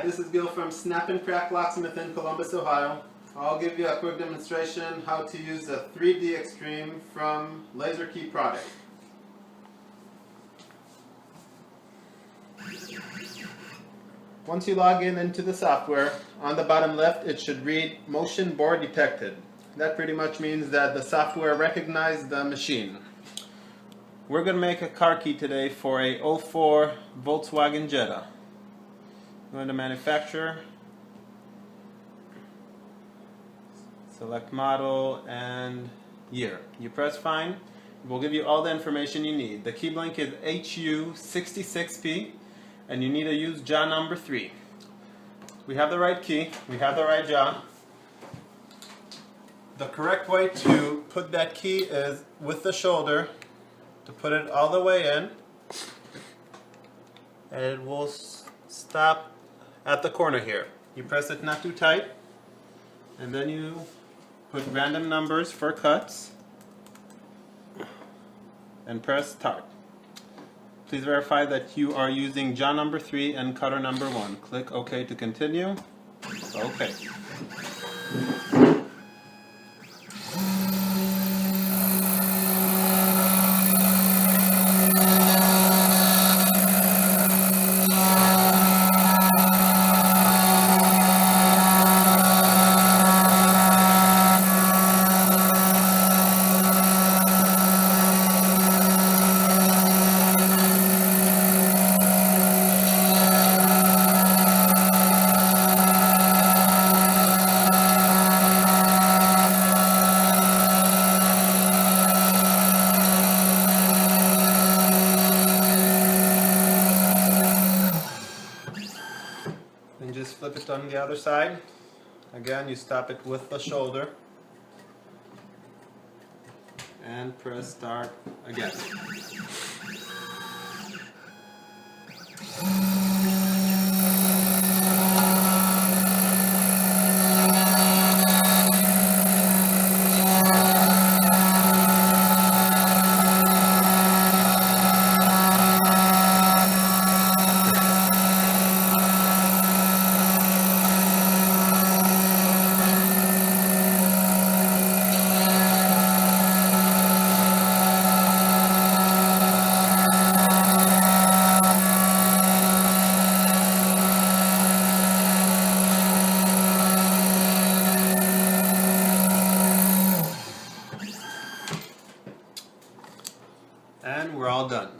this is Gil from Snap and Crack Locksmith in Columbus, Ohio. I'll give you a quick demonstration how to use a 3D Xtreme from Laser Key product. Once you log in into the software, on the bottom left it should read motion board detected. That pretty much means that the software recognized the machine. We're going to make a car key today for a 04 Volkswagen Jetta. Go into manufacturer, select model and year. You press find. It will give you all the information you need. The key blank is HU66P and you need to use jaw number 3. We have the right key, we have the right jaw. The correct way to put that key is with the shoulder, to put it all the way in, and it will stop at the corner here. You press it not too tight, and then you put random numbers for cuts and press start. Please verify that you are using jaw number 3 and cutter number 1. Click OK to continue. OK. And just flip it on the other side. Again, you stop it with the shoulder and press start again.